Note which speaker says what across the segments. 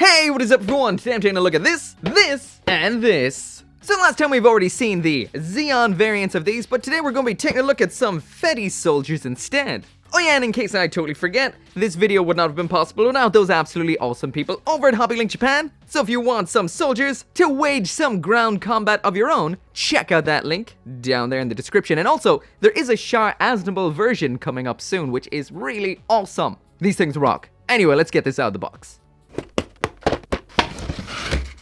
Speaker 1: Hey, what is up everyone? Today I'm taking a look at this, and this. So last time we've already seen the Xeon variants of these, but today we're going to be taking a look at some Fetty soldiers instead. Oh yeah, and in case I totally forget, this video would not have been possible without those absolutely awesome people over at Hobbylink Japan. So if you want some soldiers to wage some ground combat of your own, check out that link down there in the description. And also, there is a Shar Aznable version coming up soon, which is really awesome. These things rock. Anyway, let's get this out of the box.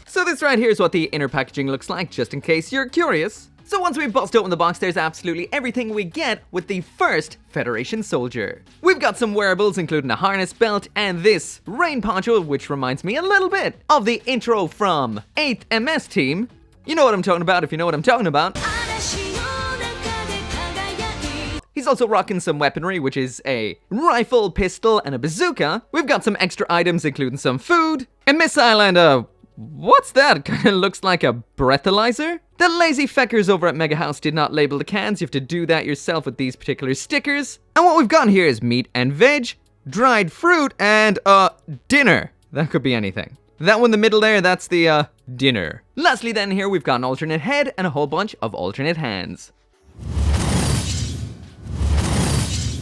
Speaker 1: So this right here is what the inner packaging looks like, just in case you're curious. So once we bust open the box, there's absolutely everything we get with the first Federation soldier. We've got some wearables, including a harness, belt, and this rain poncho, which reminds me a little bit of the intro from 8th MS team. You know what I'm talking about if you know what I'm talking about. He's also rocking some weaponry, which is a rifle, pistol, and a bazooka. We've got some extra items, including some food, a missile, and what's that? Kinda looks like a breathalyzer? The lazy feckers over at MEGAHOUSE did not label the cans. You have to do that yourself with these particular stickers. And what we've got here is meat and veg, dried fruit, and dinner. That could be anything. That one in the middle there, that's the dinner. Lastly then, here we've got an alternate head and a whole bunch of alternate hands.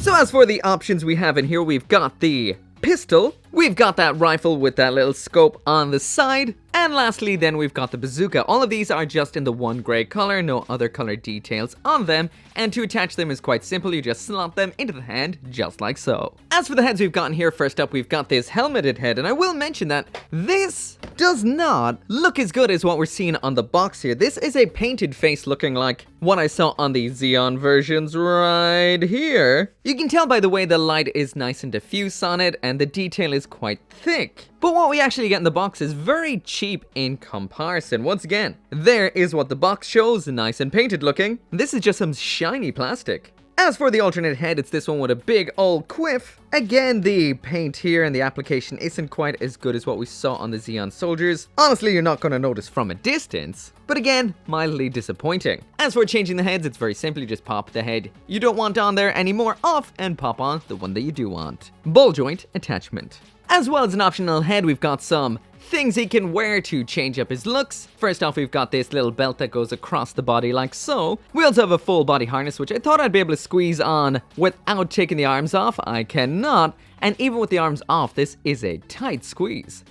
Speaker 1: So as for the options we have in here, we've got the pistol, we've got that rifle with that little scope on the side, and lastly then we've got the bazooka. All of these are just in the one gray color, no other color details on them, and to attach them is quite simple. You just slot them into the hand just like so. As for the heads we've gotten here, first up we've got this helmeted head, and I will mention that this does not look as good as what we're seeing on the box here. This is a painted face looking like what I saw on the Xeon versions right here. You can tell by the way the light is nice and diffuse on it, and the detail is quite thick. But what we actually get in the box is very cheap in comparison. Once again, there is what the box shows, nice and painted looking. This is just some shiny plastic. As for the alternate head, it's this one with a big old quiff. Again, the paint here and the application isn't quite as good as what we saw on the Xeon soldiers. Honestly, you're not going to notice from a distance, but again, mildly disappointing. As for changing the heads, it's very simple. You just pop the head you don't want on there anymore off and pop on the one that you do want. Ball joint attachment. As well as an optional head, we've got some things he can wear to change up his looks. First off, we've got this little belt that goes across the body like so. We also have a full body harness, which I thought I'd be able to squeeze on without taking the arms off. I cannot, and even with the arms off, this is a tight squeeze.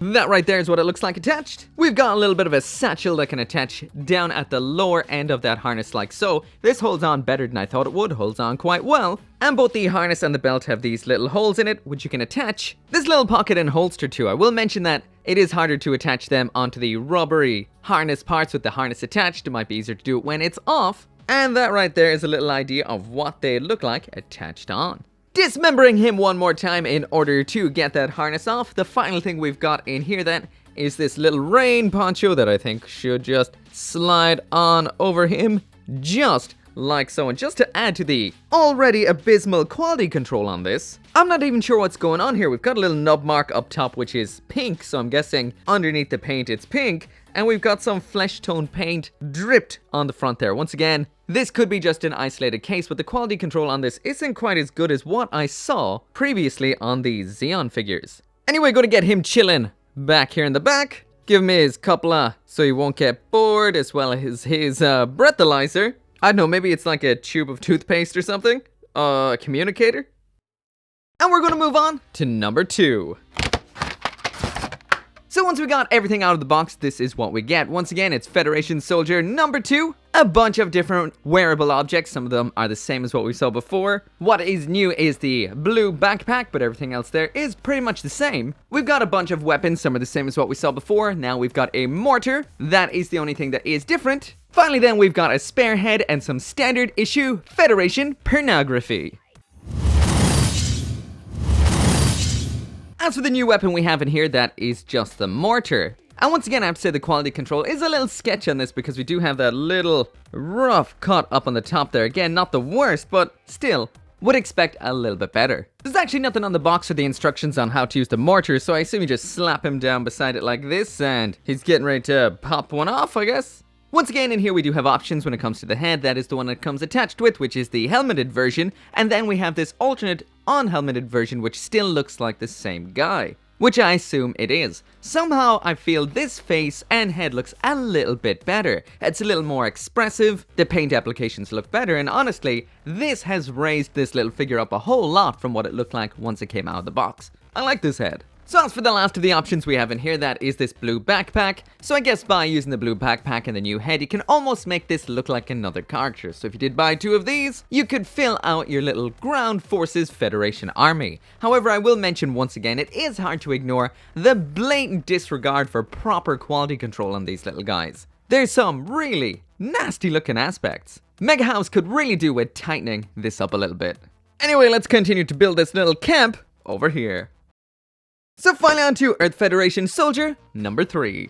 Speaker 1: That right there is what it looks like attached. We've got a little bit of a satchel that can attach down at the lower end of that harness like so. This holds on better than I thought it would, holds on quite well. And both the harness and the belt have these little holes in it, which you can attach this little pocket and holster to. I will mention that it is harder to attach them onto the rubbery harness parts with the harness attached. It might be easier to do it when it's off. And that right there is a little idea of what they look like attached on. Dismembering him one more time in order to get that harness off. The final thing we've got in here then is this little rain poncho that I think should just slide on over him just like so. And just to add to the already abysmal quality control on this, I'm not even sure what's going on here. We've got a little nub mark up top which is pink, so I'm guessing underneath the paint it's pink. And we've got some flesh tone paint dripped on the front there. Once again, this could be just an isolated case, but the quality control on this isn't quite as good as what I saw previously on the Xeon figures. Anyway, gonna get him chilling back here in the back. Give him his couple so he won't get bored, as well as his breathalyzer. I don't know, maybe it's like a tube of toothpaste or something. A communicator. And we're gonna move on to number 2. So once we got everything out of the box, this is what we get. Once again, it's Federation Soldier number 2. A bunch of different wearable objects. Some of them are the same as what we saw before. What is new is the blue backpack, but everything else there is pretty much the same. We've got a bunch of weapons. Some are the same as what we saw before. Now we've got a mortar. That is the only thing that is different. Finally then, we've got a spare head and some standard issue Federation pornography. As for the new weapon we have in here, that is just the mortar. And once again, I have to say the quality control is a little sketch on this because we do have that little rough cut up on the top there. Again, not the worst, but still, would expect a little bit better. There's actually nothing on the box or the instructions on how to use the mortar, so I assume you just slap him down beside it like this, and he's getting ready to pop one off, I guess. Once again, in here we do have options when it comes to the head. That is the one that comes attached with, which is the helmeted version. And then we have this alternate unhelmeted version, which still looks like the same guy. which I assume it is. Somehow I feel this face and head looks a little bit better. It's a little more expressive, the paint applications look better, and honestly, this has raised this little figure up a whole lot from what it looked like once it came out of the box. I like this head. So as for the last of the options we have in here, that is this blue backpack. So I guess by using the blue backpack and the new head, you can almost make this look like another character. So if you did buy 2 of these, you could fill out your little Ground Forces Federation army. However, I will mention once again, it is hard to ignore the blatant disregard for proper quality control on these little guys. There's some really nasty looking aspects. MEGAHOUSE could really do with tightening this up a little bit. Anyway, let's continue to build this little camp over here. So finally on to Earth Federation Soldier number 3.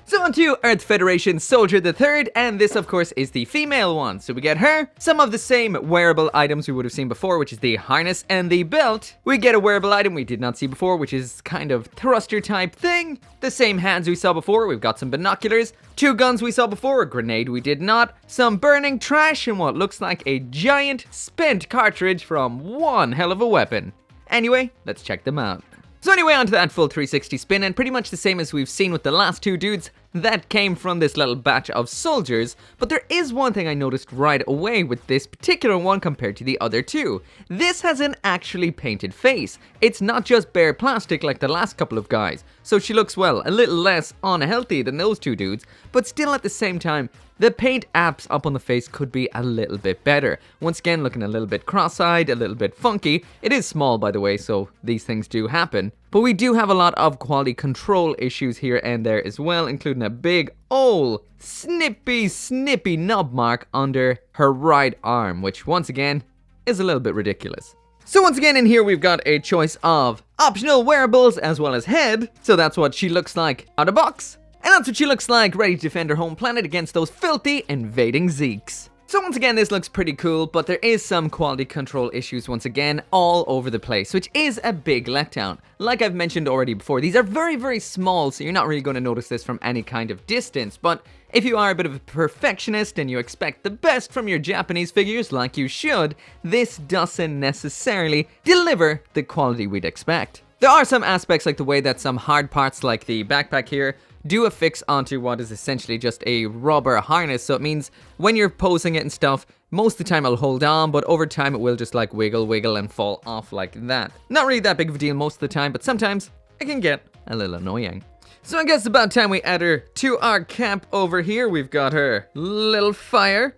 Speaker 1: So on to Earth Federation Soldier the 3rd, and this of course is the female one. So we get her, some of the same wearable items we would have seen before, which is the harness and the belt. We get a wearable item we did not see before, which is kind of thruster type thing. The same hands we saw before, we've got some binoculars. 2 guns we saw before, a grenade we did not. Some burning trash and what looks like a giant spent cartridge from one hell of a weapon. Anyway, let's check them out. So anyway, onto that full 360 spin, and pretty much the same as we've seen with the last 2 dudes that came from this little batch of soldiers, but there is one thing I noticed right away with this particular one compared to the other 2. This has an actually painted face. It's not just bare plastic like the last couple of guys, so she looks, well, a little less unhealthy than those 2 dudes, but still at the same time, the paint apps up on the face could be a little bit better. Once again, looking a little bit cross-eyed, a little bit funky. It is small, by the way, so these things do happen. But we do have a lot of quality control issues here and there as well, including a big old snippy knob mark under her right arm, which once again is a little bit ridiculous. So once again in here we've got a choice of optional wearables as well as head, so that's what she looks like out of box. And that's what she looks like, ready to defend her home planet against those filthy invading Zeeks. So once again, this looks pretty cool, but there is some quality control issues once again all over the place, which is a big letdown. Like I've mentioned already before, these are very small, so you're not really going to notice this from any kind of distance, but if you are a bit of a perfectionist and you expect the best from your Japanese figures like you should, this doesn't necessarily deliver the quality we'd expect. There are some aspects like the way that some hard parts like the backpack here do affix onto what is essentially just a rubber harness, so it means when you're posing it and stuff, most of the time it'll hold on, but over time it will just like wiggle and fall off like that. Not really that big of a deal most of the time, but sometimes it can get a little annoying. So I guess it's about time we add her to our camp over here. We've got her little fire.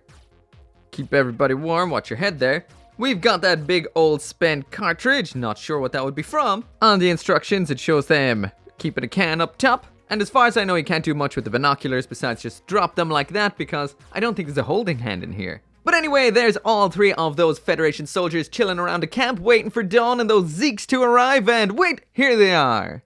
Speaker 1: Keep everybody warm, watch your head there. We've got that big old spent cartridge, not sure what that would be from. On the instructions it shows them keeping a can up top. And as far as I know, you can't do much with the binoculars besides just drop them like that, because I don't think there's a holding hand in here. But anyway, there's all 3 of those Federation soldiers chilling around a camp waiting for dawn and those Zeeks to arrive, and wait, here they are.